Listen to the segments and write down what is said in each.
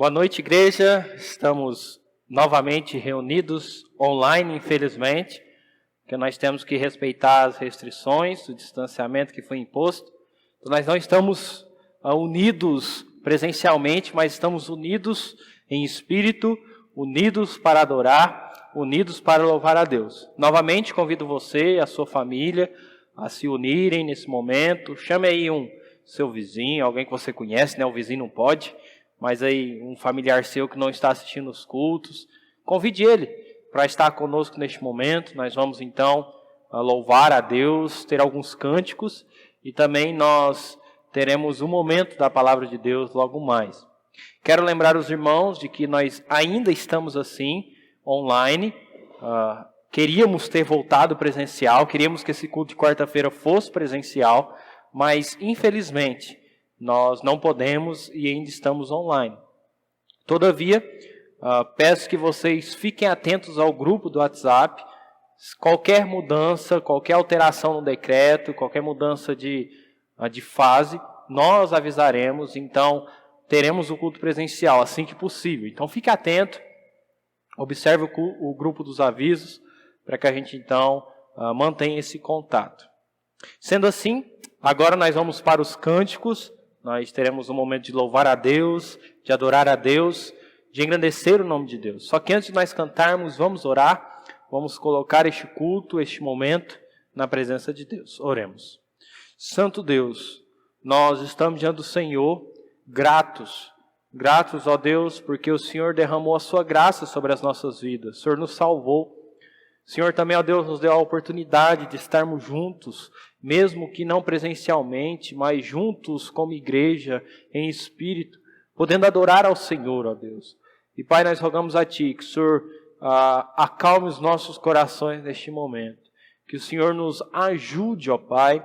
Boa noite, igreja. Estamos novamente reunidos online, infelizmente, porque nós temos que respeitar as restrições, o distanciamento que foi imposto. Então, nós não estamos unidos presencialmente, mas estamos unidos em espírito, unidos para adorar, unidos para louvar a Deus. Novamente, convido você e a sua família a se unirem nesse momento. Chame aí seu vizinho, alguém que você conhece, né? O vizinho não pode, mas aí um familiar seu que não está assistindo os cultos, convide ele para estar conosco neste momento. Nós vamos então louvar a Deus, ter alguns cânticos e também nós teremos um momento da palavra de Deus logo mais. Quero lembrar os irmãos de que nós ainda estamos assim, online. Queríamos ter voltado presencial, queríamos que esse culto de quarta-feira fosse presencial, mas infelizmente nós não podemos e ainda estamos online. Todavia, peço que vocês fiquem atentos ao grupo do WhatsApp. Qualquer mudança, qualquer alteração no decreto, qualquer mudança de fase, nós avisaremos. Então, teremos o culto presencial assim que possível. Então, fique atento, observe o grupo dos avisos, para que a gente então mantenha esse contato. Sendo assim, agora nós vamos para os cânticos. Nós teremos um momento de louvar a Deus, de adorar a Deus, de engrandecer o nome de Deus. Só que antes de nós cantarmos, vamos orar, vamos colocar este culto, este momento, na presença de Deus. Oremos. Santo Deus, nós estamos diante do Senhor, gratos, ó Deus, porque o Senhor derramou a sua graça sobre as nossas vidas. O Senhor nos salvou. O Senhor também, ó Deus, nos deu a oportunidade de estarmos juntos, mesmo que não presencialmente, mas juntos como igreja, em espírito, podendo adorar ao Senhor, ó Deus. E Pai, nós rogamos a Ti que o Senhor acalme os nossos corações neste momento. Que o Senhor nos ajude, ó Pai,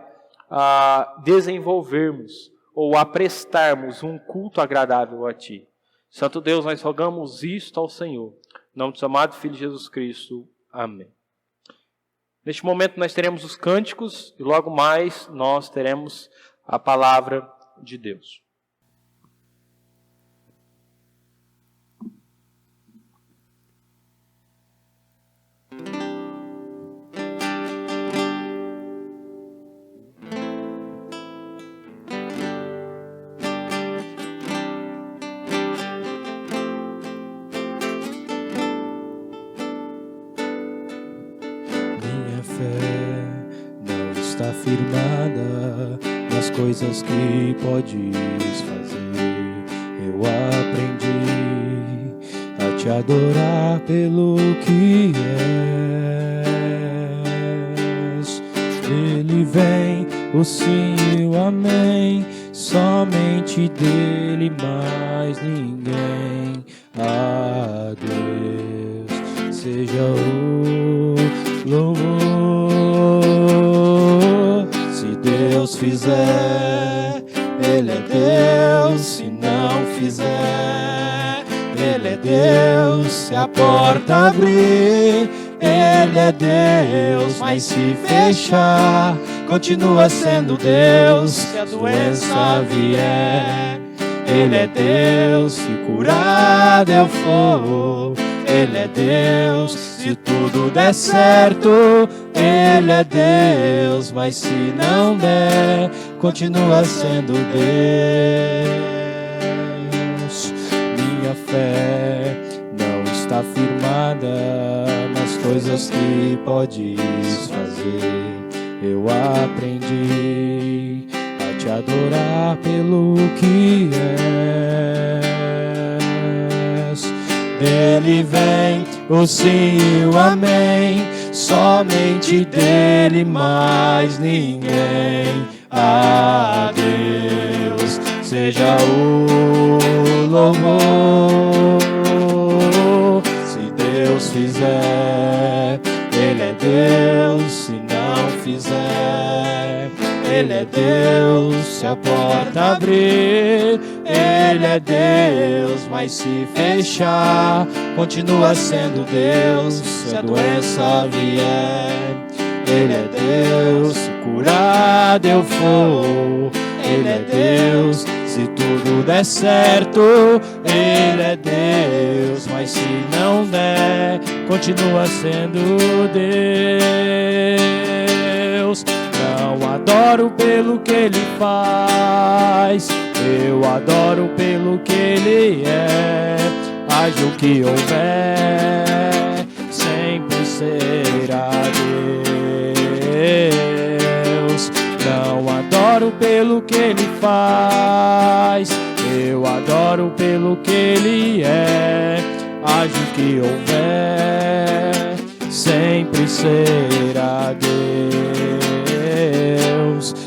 a desenvolvermos ou a prestarmos um culto agradável a Ti. Santo Deus, nós rogamos isto ao Senhor. Em nome do seu amado Filho Jesus Cristo. Amém. Neste momento nós teremos os cânticos e logo mais nós teremos a palavra de Deus. Está firmada nas coisas que podes fazer. Eu aprendi a te adorar pelo que és. Dele vem o sim e o amém, somente dele, mais ninguém. A Deus seja o louvor. Deus fizer, Ele é Deus. Se não fizer, Ele é Deus. Se a porta abrir, Ele é Deus. Mas se fechar, continua sendo Deus. Se a doença vier, Ele é Deus. Se curado eu for, Ele é Deus. Se tudo der certo, Ele é Deus. Mas se não der, continua sendo Deus. Minha fé não está firmada nas coisas que podes fazer. Eu aprendi a te adorar pelo que és. Dele vem o sim e o amém, somente dele, mais ninguém. A Deus seja o louvor. Se Deus fizer, Ele é Deus. Se não fizer, Ele é Deus. Se a porta abrir, Ele é Deus. Mas se fechar, continua sendo Deus. Se a doença vier, Ele é Deus. Se curado eu for, Ele é Deus. Se tudo der certo, Ele é Deus. Mas se não der, continua sendo Deus. Não adoro pelo que Ele faz, eu adoro pelo que Ele é. Haja o que houver, sempre será Deus. Não adoro pelo que Ele faz, eu adoro pelo que Ele é. Haja o que houver, sempre será Deus.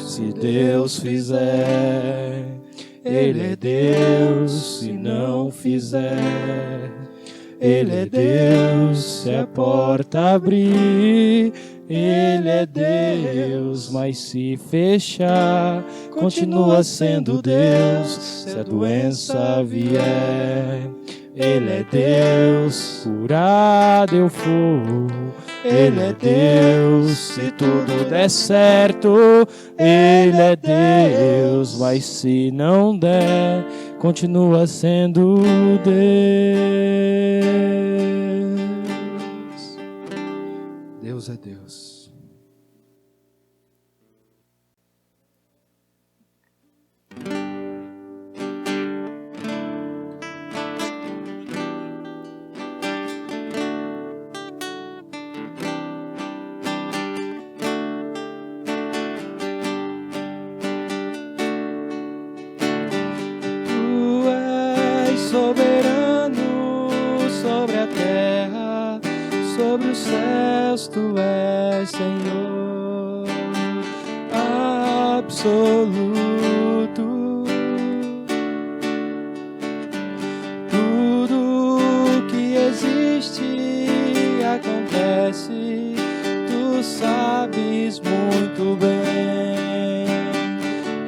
Se Deus fizer, Ele é Deus. Se não fizer, Ele é Deus. Se a porta abrir, Ele é Deus. Mas se fechar, continua sendo Deus. Se a doença vier, Ele é Deus. Curado eu for, Ele é Deus. Se tudo der certo, Ele é Deus. Mas se não der, continua sendo Deus. Deus é Deus. Soberano sobre a terra, sobre os céus, tu és Senhor absoluto. Tudo que existe acontece, tu sabes muito bem,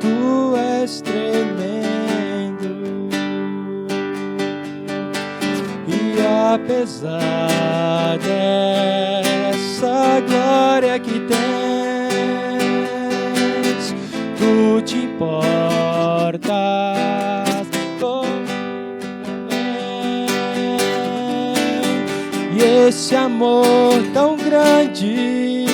tu és tremendo. Apesar dessa glória que tens, tu te importas comigo também. E esse amor tão grande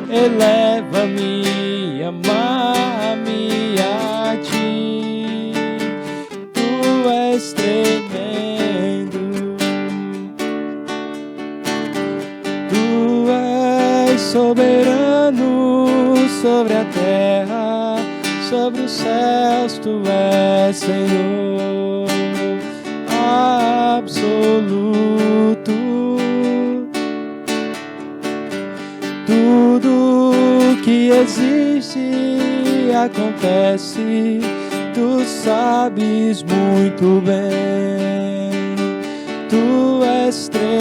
eleva-me, ama-me a ti. Tu és tremendo. Soberano sobre a terra, sobre os céus, tu és Senhor absoluto. Tudo que existe acontece, tu sabes muito bem, tu és tremendo.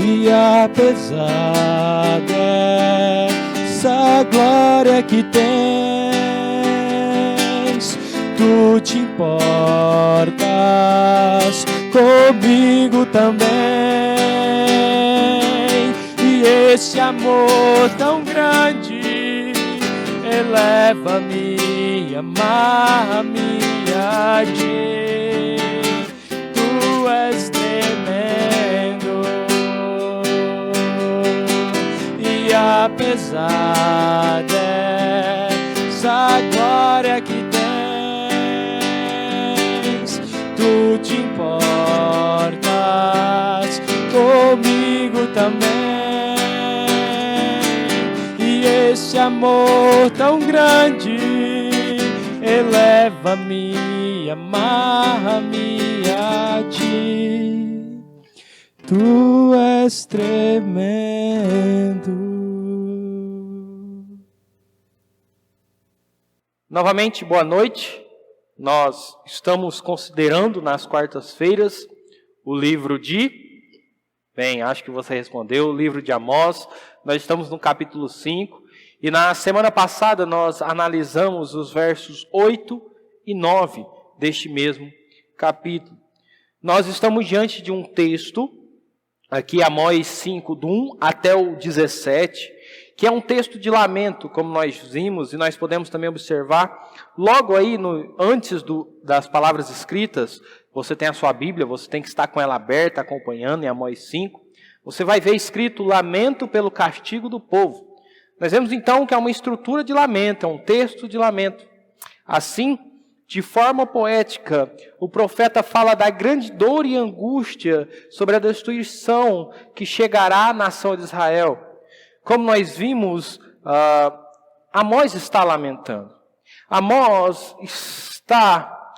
E apesar dessa glória que tens, tu te importas comigo também. E esse amor tão grande eleva-me, ama-me a ti. Tu és tremendo. E apesar dessa glória que tens, tu te importas comigo também. E esse amor tão grande eleva-me, ama-me a ti. Tu és tremendo. Novamente, boa noite. Nós estamos considerando nas quartas-feiras o livro acho que você respondeu, o livro de Amós. Nós estamos no capítulo 5 e na semana passada nós analisamos os versos 8 e 9 deste mesmo capítulo. Nós estamos diante de um texto, aqui Amós 5, do 1 até o 17, que é um texto de lamento, como nós vimos, e nós podemos também observar, logo aí, antes das palavras escritas, você tem a sua Bíblia, você tem que estar com ela aberta, acompanhando, em Amós 5, você vai ver escrito lamento pelo castigo do povo. Nós vemos então que é uma estrutura de lamento, é um texto de lamento. Assim, de forma poética, o profeta fala da grande dor e angústia sobre a destruição que chegará à nação de Israel. Como nós vimos, Amós está lamentando. Amós está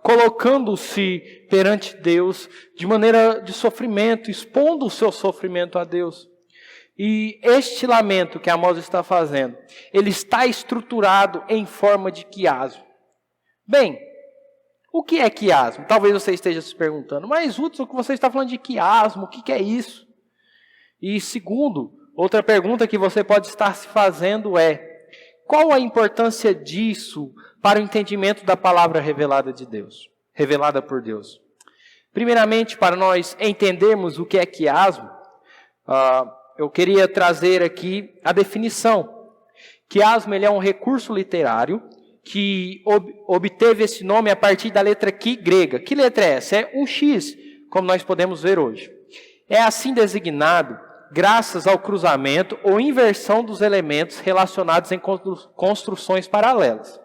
colocando-se perante Deus de maneira de sofrimento, expondo o seu sofrimento a Deus. E este lamento que Amós está fazendo, ele está estruturado em forma de quiasmo. Bem, o que é quiasmo? Talvez você esteja se perguntando, mas Hudson, o que você está falando de quiasmo, o que é isso? E segundo, outra pergunta que você pode estar se fazendo é, qual a importância disso para o entendimento da palavra revelada de Deus, revelada por Deus? Primeiramente, para nós entendermos o que é quiasmo, eu queria trazer aqui a definição. Quiasmo, ele é um recurso literário que obteve esse nome a partir da letra Qui grega. Que letra é essa? É um X, como nós podemos ver hoje. É assim designado graças ao cruzamento ou inversão dos elementos relacionados em construções paralelas.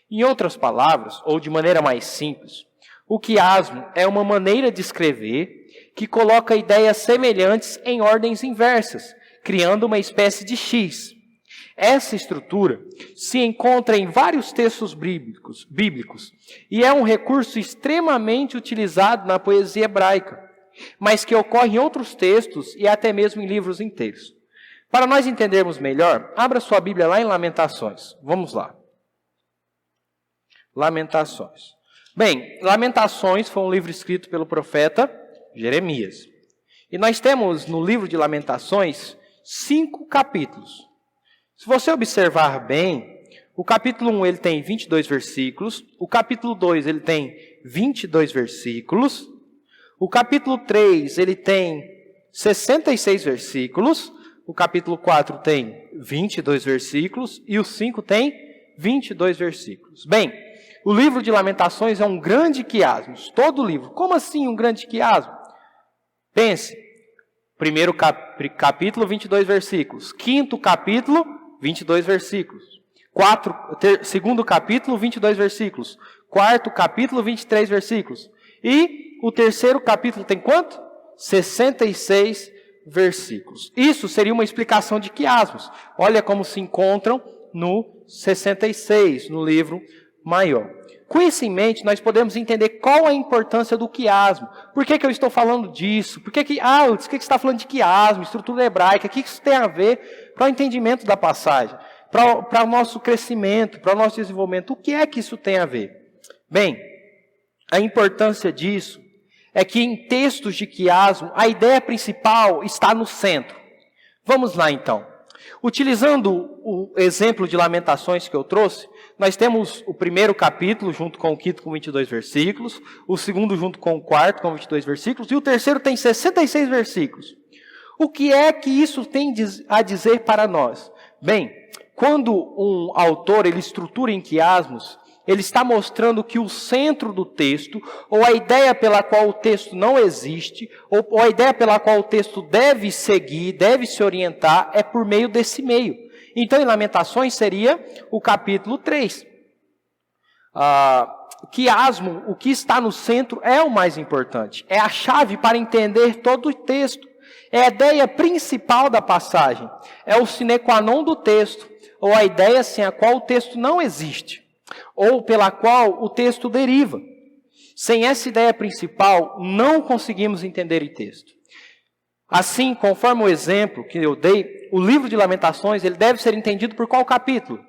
Em outras palavras, ou de maneira mais simples, o quiasmo é uma maneira de escrever que coloca ideias semelhantes em ordens inversas, criando uma espécie de X. Essa estrutura se encontra em vários textos bíblicos e é um recurso extremamente utilizado na poesia hebraica, mas que ocorre em outros textos e até mesmo em livros inteiros. Para nós entendermos melhor, abra sua Bíblia lá em Lamentações. Vamos lá. Lamentações. Bem, Lamentações foi um livro escrito pelo profeta Jeremias. E nós temos no livro de Lamentações 5 capítulos. Se você observar bem, o capítulo 1 ele tem 22 versículos, o capítulo 2 ele tem 22 versículos, o capítulo 3 ele tem 66 versículos, o capítulo 4 tem 22 versículos e o 5 tem 22 versículos. Bem, o livro de Lamentações é um grande quiasmo, todo o livro. Como assim um grande quiasmo? Pense, primeiro capítulo, 22 versículos. Quinto capítulo, 22 versículos. Segundo capítulo, 22 versículos. Quarto capítulo, 23 versículos. E o terceiro capítulo tem quanto? 66 versículos. Isso seria uma explicação de quiasmos. Olha como se encontram no 66, no livro maior. Com isso em mente, nós podemos entender qual a importância do quiasmo. Por que eu estou falando disso? Por que você está falando de quiasmo, estrutura hebraica? O que isso tem a ver para o entendimento da passagem? Para o nosso crescimento, para o nosso desenvolvimento? O que é que isso tem a ver? Bem, a importância disso é que em textos de quiasmo, a ideia principal está no centro. Vamos lá então. Utilizando o exemplo de Lamentações que eu trouxe, nós temos o primeiro capítulo junto com o quinto com 22 versículos, o segundo junto com o quarto com 22 versículos, e o terceiro tem 66 versículos. O que é que isso tem a dizer para nós? Bem, quando um autor ele estrutura em quiasmos, ele está mostrando que o centro do texto, ou a ideia pela qual o texto não existe, ou a ideia pela qual o texto deve seguir, deve se orientar, é por meio desse meio. Então, em Lamentações seria o capítulo 3. Quiasmo, o que está no centro, é o mais importante. É a chave para entender todo o texto. É a ideia principal da passagem. É o sine qua non do texto, ou a ideia sem a qual o texto não existe, ou pela qual o texto deriva. Sem essa ideia principal, não conseguimos entender o texto. Assim, conforme o exemplo que eu dei, o livro de Lamentações ele deve ser entendido por qual capítulo?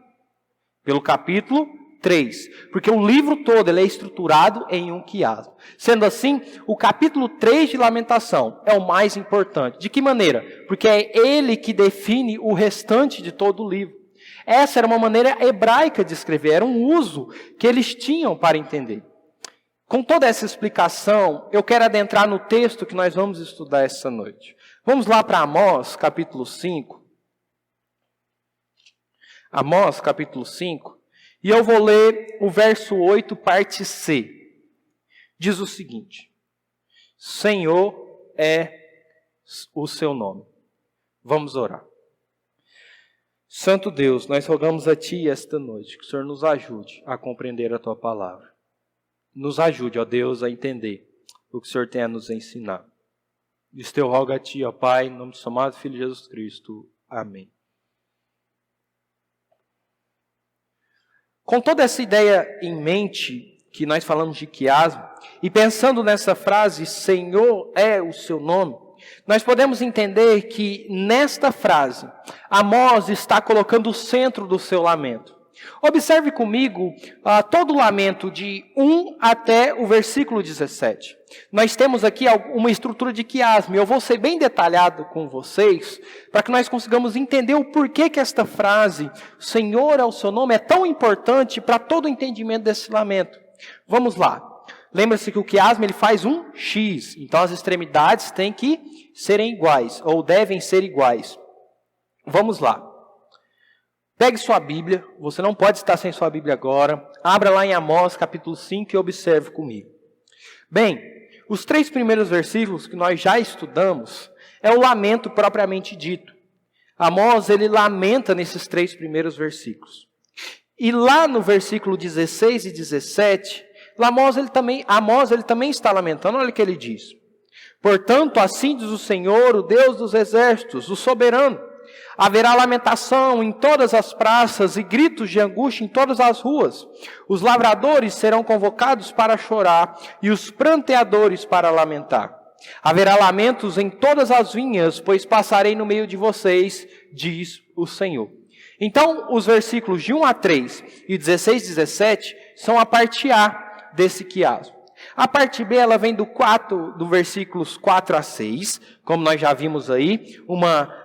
Pelo capítulo 3. Porque o livro todo ele é estruturado em um quiasmo. Sendo assim, o capítulo 3 de Lamentação é o mais importante. De que maneira? Porque é ele que define o restante de todo o livro. Essa era uma maneira hebraica de escrever, era um uso que eles tinham para entender. Com toda essa explicação, eu quero adentrar no texto que nós vamos estudar essa noite. Vamos lá para Amós, capítulo 5. Amós, capítulo 5, e eu vou ler o verso 8, parte C. Diz o seguinte: Senhor é o seu nome. Vamos orar. Santo Deus, nós rogamos a Ti esta noite, que o Senhor nos ajude a compreender a Tua palavra. Nos ajude, ó Deus, a entender o que o Senhor tem a nos ensinar. Isto eu rogo a Ti, ó Pai, em nome do Seu amado Filho Jesus Cristo. Amém. Com toda essa ideia em mente, que nós falamos de quiasmo, e pensando nessa frase, Senhor é o seu nome, nós podemos entender que nesta frase, Amós está colocando o centro do seu lamento. Observe comigo todo o lamento de 1 até o versículo 17. Nós temos aqui uma estrutura de quiasmo. Eu vou ser bem detalhado com vocês, para que nós consigamos entender o porquê que esta frase, Senhor é o seu nome, é tão importante para todo o entendimento desse lamento. Vamos lá. Lembra-se que o quiasmo ele faz um X, então as extremidades têm que serem iguais, ou devem ser iguais. Vamos lá. Pegue sua Bíblia, você não pode estar sem sua Bíblia agora. Abra lá em Amós, capítulo 5, e observe comigo. Bem, os 3 primeiros versículos que nós já estudamos, é o lamento propriamente dito. Amós, ele lamenta nesses 3 primeiros versículos. E lá no versículo 16 e 17, Amós ele também está lamentando. Olha o que ele diz. Portanto, assim diz o Senhor, o Deus dos exércitos, o soberano. Haverá lamentação em todas as praças e gritos de angústia em todas as ruas. Os lavradores serão convocados para chorar e os pranteadores para lamentar. Haverá lamentos em todas as vinhas, pois passarei no meio de vocês, diz o Senhor. Então, os versículos de 1 a 3 e 16 e 17 são a parte A desse quiasmo. A parte B, ela vem do versículos 4 a 6, como nós já vimos aí, uma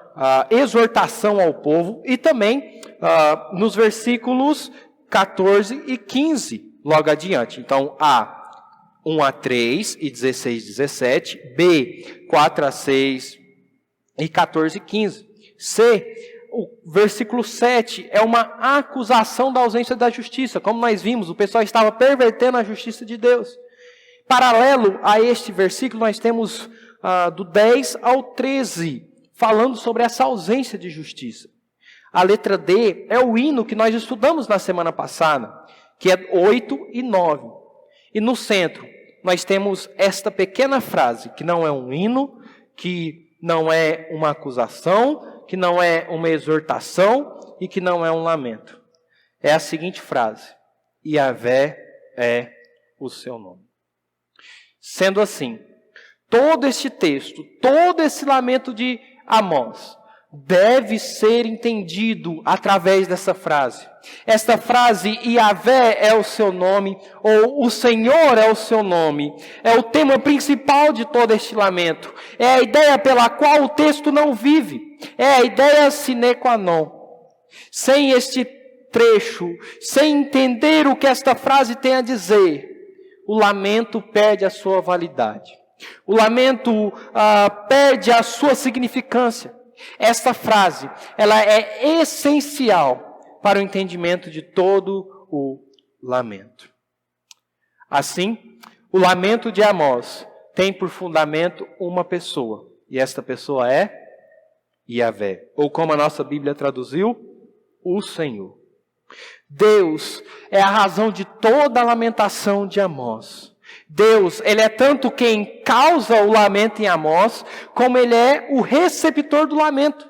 exortação ao povo, e também nos versículos 14 e 15, logo adiante. Então, A, 1 a 3 e 16 e 17, B, 4 a 6 e 14 e 15. C, o versículo 7 é uma acusação da ausência da justiça. Como nós vimos, o pessoal estava pervertendo a justiça de Deus. Paralelo a este versículo, nós temos do 10 ao 13, falando sobre essa ausência de justiça. A letra D é o hino que nós estudamos na semana passada, que é 8 e 9. E no centro, nós temos esta pequena frase, que não é um hino, que não é uma acusação, que não é uma exortação e que não é um lamento. É a seguinte frase: Yahvé é o seu nome. Sendo assim, todo este texto, todo esse lamento de Amós deve ser entendido através dessa frase. Esta frase, Yahvé é o seu nome, ou o Senhor é o seu nome, é o tema principal de todo este lamento. É a ideia pela qual o texto não vive. É a ideia sine qua non. Sem este trecho, sem entender o que esta frase tem a dizer, o lamento perde a sua validade. O lamento perde a sua significância. Esta frase, ela é essencial para o entendimento de todo o lamento. Assim, o lamento de Amós tem por fundamento uma pessoa. E esta pessoa é Yahvé. Ou como a nossa Bíblia traduziu, o Senhor. Deus é a razão de toda a lamentação de Amós. Deus, ele é tanto quem causa o lamento em Amós, como ele é o receptor do lamento.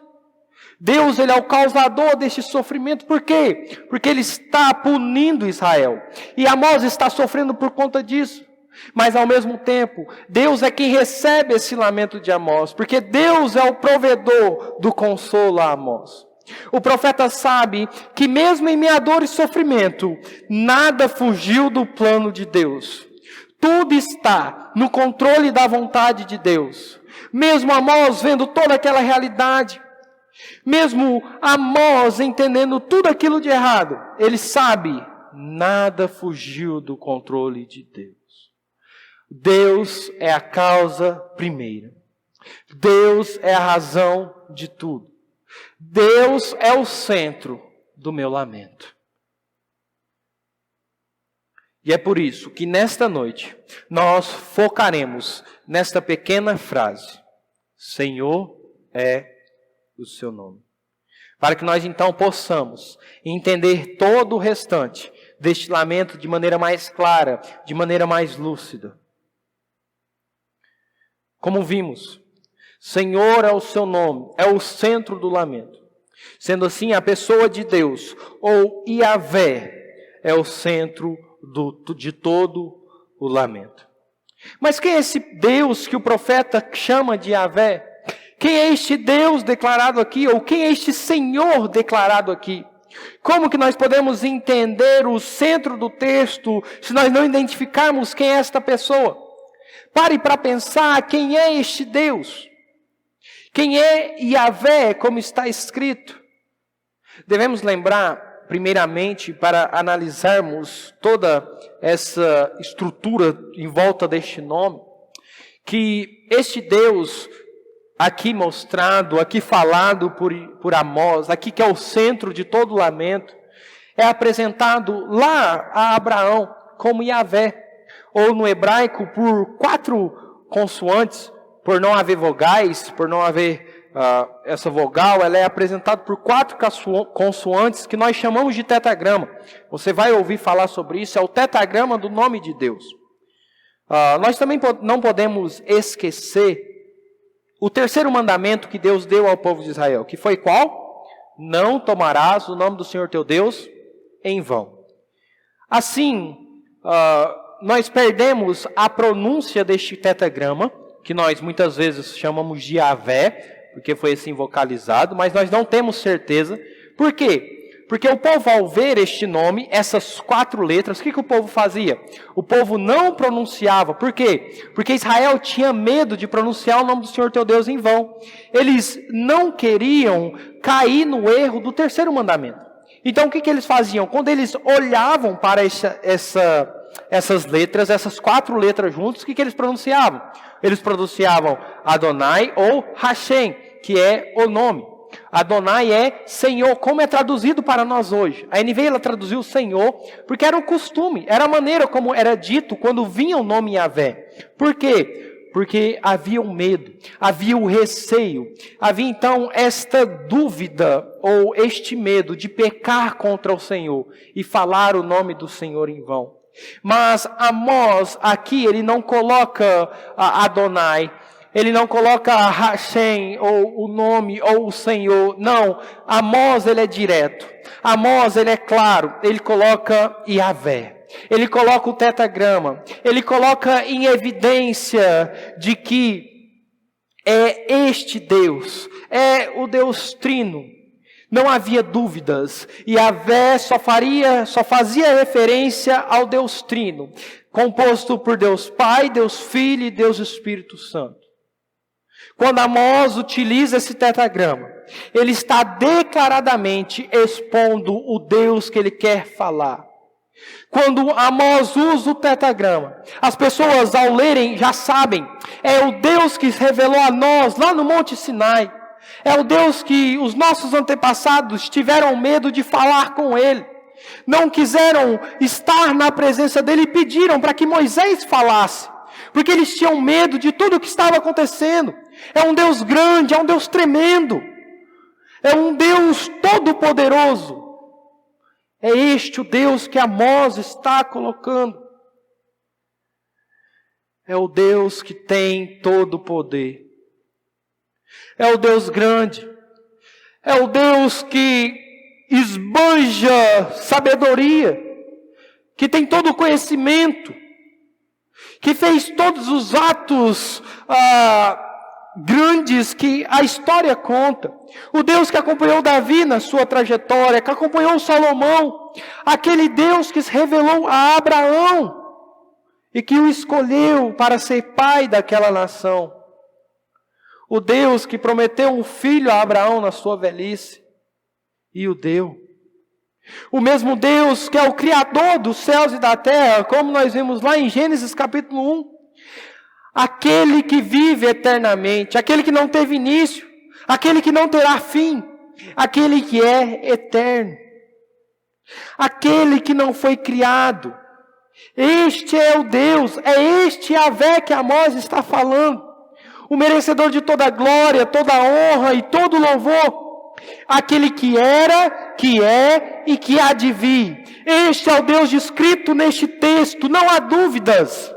Deus, ele é o causador deste sofrimento. Por quê? Porque ele está punindo Israel. E Amós está sofrendo por conta disso. Mas ao mesmo tempo, Deus é quem recebe esse lamento de Amós, porque Deus é o provedor do consolo a Amós. O profeta sabe que mesmo em meio a dor e sofrimento, nada fugiu do plano de Deus. Tudo está no controle da vontade de Deus. Mesmo Amós vendo toda aquela realidade, mesmo Amós entendendo tudo aquilo de errado, ele sabe, nada fugiu do controle de Deus. Deus é a causa primeira. Deus é a razão de tudo. Deus é o centro do meu lamento. E é por isso que nesta noite nós focaremos nesta pequena frase: Senhor é o seu nome. Para que nós então possamos entender todo o restante deste lamento de maneira mais clara, de maneira mais lúcida. Como vimos, Senhor é o seu nome, é o centro do lamento. Sendo assim, a pessoa de Deus, ou Yahvé, é o centro de todo o lamento. Mas quem é esse Deus que o profeta chama de Yahvé? Quem é este Deus declarado aqui? Ou quem é este Senhor declarado aqui? Como que nós podemos entender o centro do texto se nós não identificarmos quem é esta pessoa? Pare para pensar quem é este Deus. Quem é Yahvé, como está escrito? Devemos lembrar, primeiramente, para analisarmos toda essa estrutura em volta deste nome, que este Deus aqui mostrado, aqui falado por Amós, aqui que é o centro de todo o lamento, é apresentado lá a Abraão como Yahvé, ou no hebraico por 4 consoantes, por não haver vogais, por não haver essa vogal, ela é apresentada por 4 consoantes que nós chamamos de tetragrama. Você vai ouvir falar sobre isso, é o tetragrama do nome de Deus. Nós também não podemos esquecer o terceiro mandamento que Deus deu ao povo de Israel, que foi qual? Não tomarás o nome do Senhor teu Deus em vão. Assim, nós perdemos a pronúncia deste tetragrama, que nós muitas vezes chamamos de Yahvé, porque foi assim vocalizado, mas nós não temos certeza. Por quê? Porque o povo, ao ver este nome, essas 4 letras, o que o povo fazia? O povo não pronunciava. Por quê? Porque Israel tinha medo de pronunciar o nome do Senhor teu Deus em vão. Eles não queriam cair no erro do terceiro mandamento. Então o que eles faziam? Quando eles olhavam para essas letras, essas 4 letras juntas, o que eles pronunciavam? Eles pronunciavam Adonai ou Hashem, que é o nome. Adonai é Senhor, como é traduzido para nós hoje. A NVI ela traduziu Senhor, porque era o costume, era a maneira como era dito quando vinha o nome Yahvé. Por quê? Porque havia um medo, havia o receio, havia então esta dúvida ou este medo de pecar contra o Senhor e falar o nome do Senhor em vão. Mas Amós aqui ele não coloca Adonai, ele não coloca Hashem, ou o nome, ou o Senhor. Não, Amós ele é direto. Amós ele é claro, ele coloca Yahvé. Ele coloca o tetragrama. Ele coloca em evidência de que é este Deus, é o Deus Trino. Não havia dúvidas. Yahvé só fazia referência ao Deus Trino, composto por Deus Pai, Deus Filho e Deus Espírito Santo. Quando Amós utiliza esse tetragrama, ele está declaradamente expondo o Deus que ele quer falar. Quando Amós usa o tetragrama, as pessoas ao lerem já sabem, é o Deus que se revelou a nós lá no Monte Sinai. É o Deus que os nossos antepassados tiveram medo de falar com ele. Não quiseram estar na presença dele e pediram para que Moisés falasse. Porque eles tinham medo de tudo o que estava acontecendo. É um Deus grande, é um Deus tremendo. É um Deus todo-poderoso. É este o Deus que Amós está colocando. É o Deus que tem todo o poder. É o Deus grande. É o Deus que esbanja sabedoria. Que tem todo o conhecimento. Que fez todos os atos grandes que a história conta. O Deus que acompanhou Davi na sua trajetória, que acompanhou Salomão. Aquele Deus que se revelou a Abraão e que o escolheu para ser pai daquela nação. O Deus que prometeu um filho a Abraão na sua velhice e o deu. O mesmo Deus que é o Criador dos céus e da terra, como nós vimos lá em Gênesis capítulo 1. Aquele que vive eternamente, aquele que não teve início, aquele que não terá fim, aquele que é eterno. aquele que não foi criado. Este é o Deus, é este Yahvé que Amós está falando. O merecedor de toda glória, toda honra e todo louvor. Aquele que era, que é e que há de vir. Este é o Deus descrito neste texto, não há dúvidas.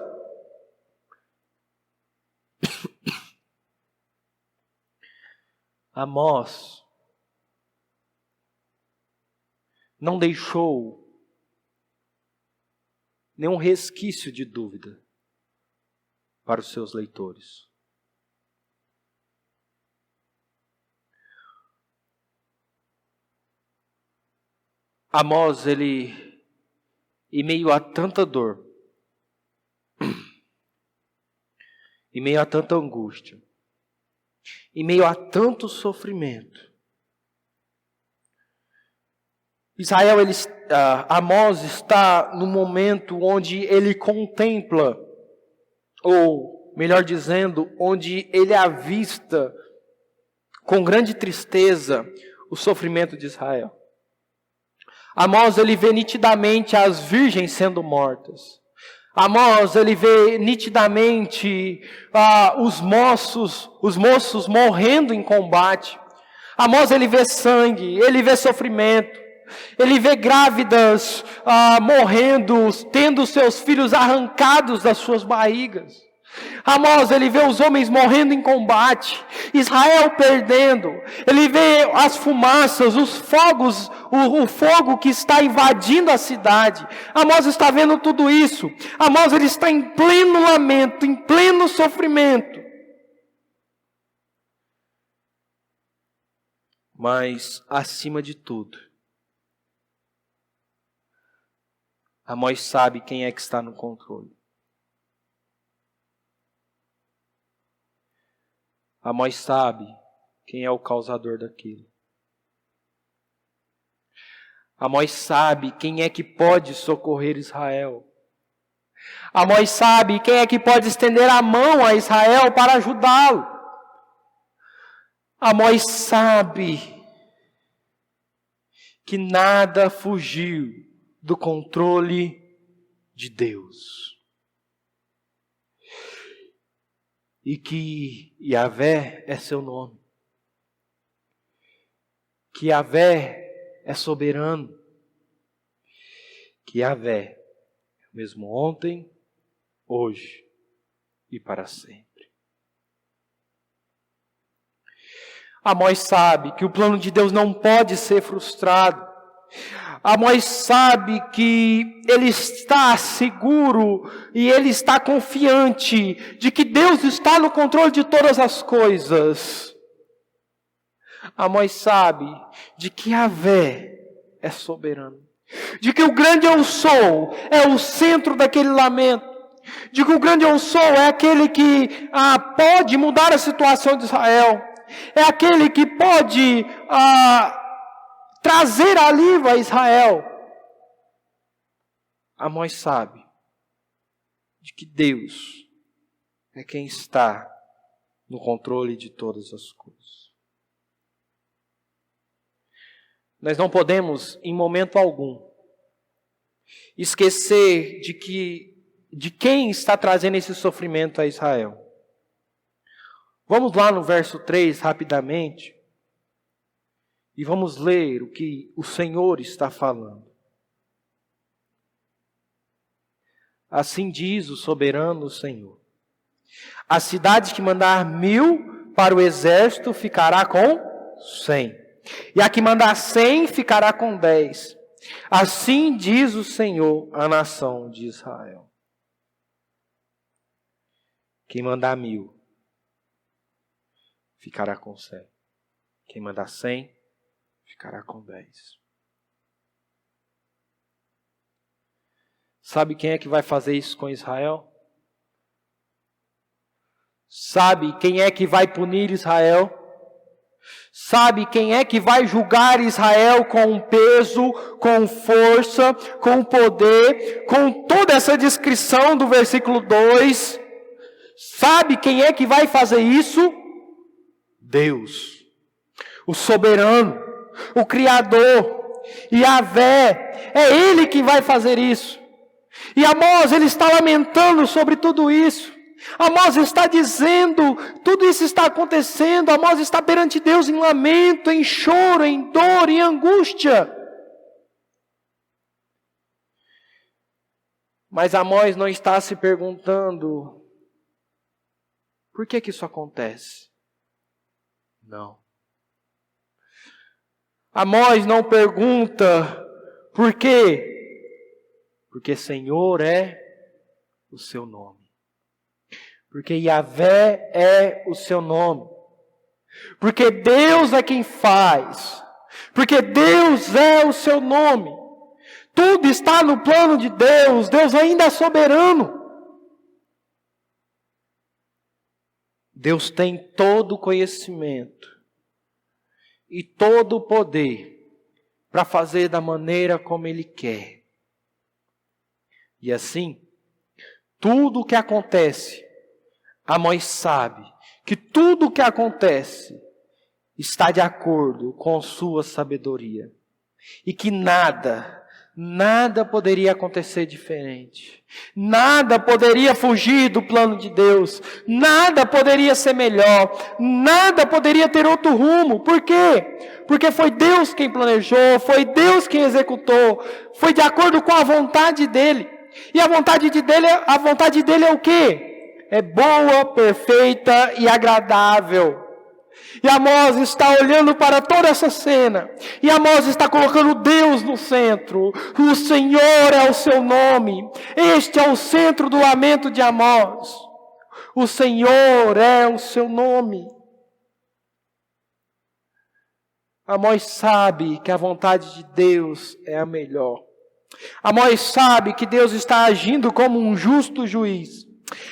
Amós não deixou nenhum resquício de dúvida para os seus leitores. Amós, ele, em meio a tanta dor, em meio a tanta angústia, em meio a tanto sofrimento, Amós está no momento onde ele contempla, ou melhor dizendo, onde ele avista com grande tristeza o sofrimento de Israel. Amós, ele vê nitidamente as virgens sendo mortas. Amós, ele vê nitidamente os moços morrendo em combate. Amós, ele vê sangue, ele vê sofrimento. Ele vê grávidas morrendo, tendo seus filhos arrancados das suas barrigas. Amós, ele vê os homens morrendo em combate, Israel perdendo. Ele vê as fumaças, os fogos, o fogo que está invadindo a cidade. Amós está vendo tudo isso. Amós, ele está em pleno lamento, em pleno sofrimento. Mas, acima de tudo, Amós sabe quem é que está no controle. Amós sabe quem é o causador daquilo. Amós sabe quem é que pode socorrer Israel. Amós sabe quem é que pode estender a mão a Israel para ajudá-lo. Amós sabe que nada fugiu do controle de Deus. E que Yahvé é seu nome. Que Yahvé é soberano. Que Yahvé é o mesmo ontem, hoje e para sempre. Amós sabe que o plano de Deus não pode ser frustrado. Amós sabe que ele está seguro e ele está confiante de que Deus está no controle de todas as coisas. Amós sabe de que Yahvé é soberano. De que o grande eu sou é o centro daquele lamento. De que o grande eu sou é aquele que pode mudar a situação de Israel. É aquele que pode trazer alívio a Israel. Amós sabe de que Deus é quem está no controle de todas as coisas. Nós não podemos, em momento algum, esquecer de quem está trazendo esse sofrimento a Israel. Vamos lá no verso 3 rapidamente. E vamos ler o que o Senhor está falando. Assim diz o soberano Senhor: a cidade que mandar 1000 para o exército ficará com 100. E a que mandar 100 ficará com 10. Assim diz o Senhor à nação de Israel. Quem mandar 1000 ficará com 100. Quem mandar 100 ficará com 10. Sabe quem é que vai fazer isso com Israel? Sabe quem é que vai punir Israel? Sabe quem é que vai julgar Israel com peso, com força, com poder, com toda essa descrição do versículo 2? Sabe quem é que vai fazer isso? Deus, o soberano, o Criador. Yahvé, é Ele que vai fazer isso. E Amós, ele está lamentando sobre tudo isso. Amós está dizendo, tudo isso está acontecendo. Amós está perante Deus em lamento, em choro, em dor, em angústia. Mas Amós não está se perguntando, por que isso acontece? Não. Amós não pergunta, por quê? Porque Senhor é o seu nome. Porque Yahvé é o seu nome. Porque Deus é quem faz. Porque Deus é o seu nome. Tudo está no plano de Deus. Deus ainda é soberano. Deus tem todo o conhecimento e todo o poder para fazer da maneira como Ele quer. E assim, tudo o que acontece, Amós sabe que tudo o que acontece está de acordo com sua sabedoria. E que nada poderia acontecer diferente. Nada poderia fugir do plano de Deus. Nada poderia ser melhor. Nada poderia ter outro rumo. Por quê? Porque foi Deus quem planejou, foi Deus quem executou, foi de acordo com a vontade dEle. E a vontade dele é o quê? É boa, perfeita e agradável. E Amós está olhando para toda essa cena. E Amós está colocando Deus no centro. O Senhor é o seu nome. Este é o centro do lamento de Amós. O Senhor é o seu nome. Amós sabe que a vontade de Deus é a melhor. Amós sabe que Deus está agindo como um justo juiz.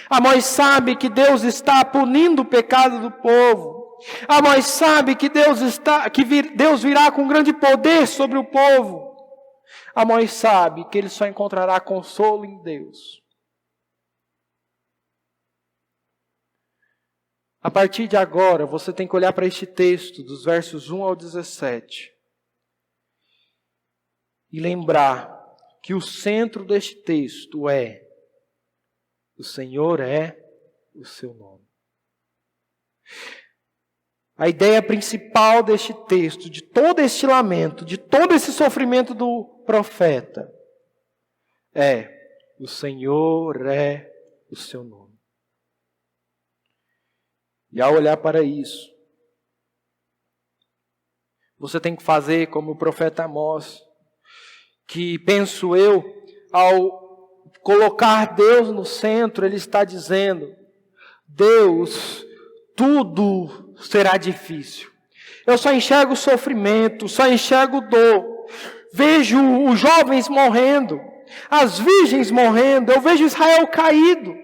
Amós sabe que Deus está punindo o pecado do povo. Amós sabe que Deus virá com grande poder sobre o povo. Amós sabe que ele só encontrará consolo em Deus. A partir de agora, você tem que olhar para este texto, dos versos 1 ao 17, e lembrar que o centro deste texto é: o Senhor é o seu nome. A ideia principal deste texto, de todo este lamento, de todo esse sofrimento do profeta, é: o Senhor é o seu nome. E ao olhar para isso, você tem que fazer como o profeta Amós, que, penso eu, ao colocar Deus no centro, ele está dizendo: Deus, tudo será difícil. Eu só enxergo sofrimento, só enxergo dor. Vejo os jovens morrendo, as virgens morrendo, eu vejo Israel caído.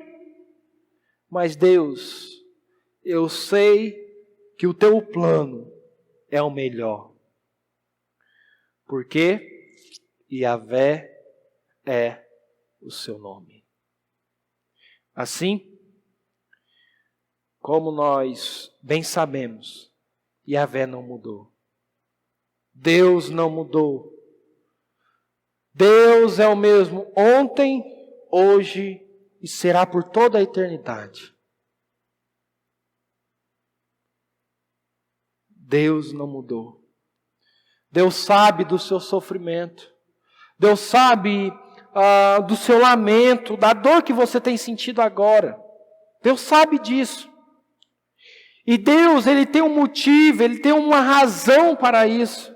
Mas Deus, eu sei que o teu plano é o melhor. Porque Yahvé é o seu nome. Assim, como nós bem sabemos, Yahvé não mudou. Deus não mudou. Deus é o mesmo ontem, hoje e será por toda a eternidade. Deus não mudou. Deus sabe do seu sofrimento. Deus sabe do seu lamento, da dor que você tem sentido agora. Deus sabe disso. E Deus, Ele tem um motivo, Ele tem uma razão para isso.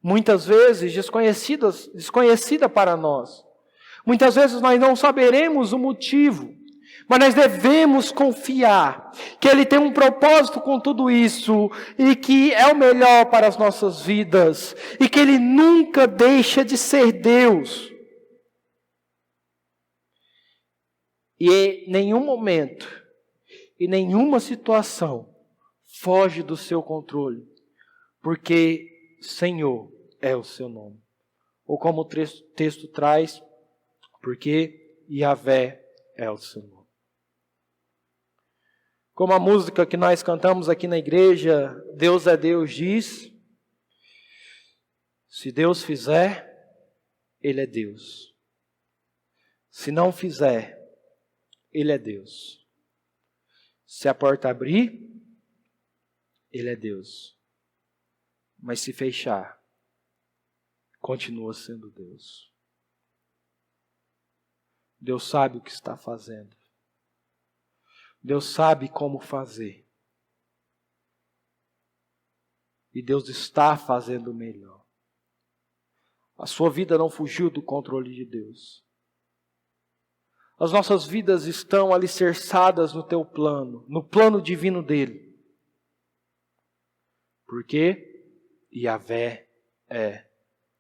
Muitas vezes desconhecida para nós. Muitas vezes nós não saberemos o motivo. Mas nós devemos confiar que Ele tem um propósito com tudo isso e que é o melhor para as nossas vidas e que Ele nunca deixa de ser Deus. E em nenhum momento, em nenhuma situação, foge do seu controle, porque Senhor é o seu nome. Ou como o texto traz, porque Yahvé é o seu nome. Como a música que nós cantamos aqui na igreja, Deus é Deus, diz: Se Deus fizer, Ele é Deus. Se não fizer, Ele é Deus. Se a porta abrir, Ele é Deus. Mas se fechar, continua sendo Deus. Deus sabe o que está fazendo. Deus sabe como fazer. E Deus está fazendo o melhor. A sua vida não fugiu do controle de Deus. As nossas vidas estão alicerçadas no teu plano, no plano divino dele. Porque Yahvé é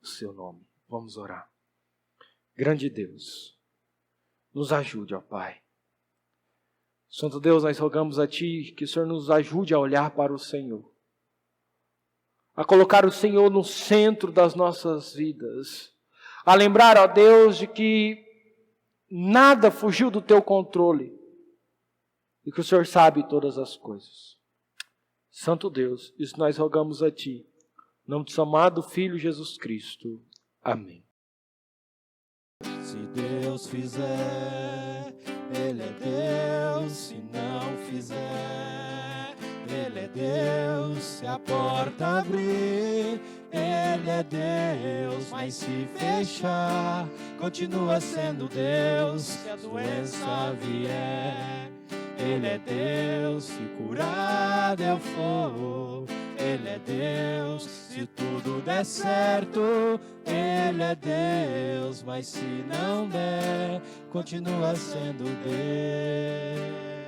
o seu nome. Vamos orar. Grande Deus, nos ajude, ó Pai. Santo Deus, nós rogamos a Ti que o Senhor nos ajude a olhar para o Senhor. A colocar o Senhor no centro das nossas vidas. A lembrar, ó Deus, de que nada fugiu do Teu controle. E que o Senhor sabe todas as coisas. Santo Deus, isso nós rogamos a Ti. Em nome do seu amado Filho Jesus Cristo. Amém. Se Deus fizer, Ele é Deus. Se não fizer, Ele é Deus. Se a porta abrir, Ele é Deus. Mas se fechar, continua sendo Deus. Se a doença vier, Ele é Deus. Se curado eu for, Ele é Deus. Se tudo der certo, Ele é Deus. Mas se não der, continua sendo Deus.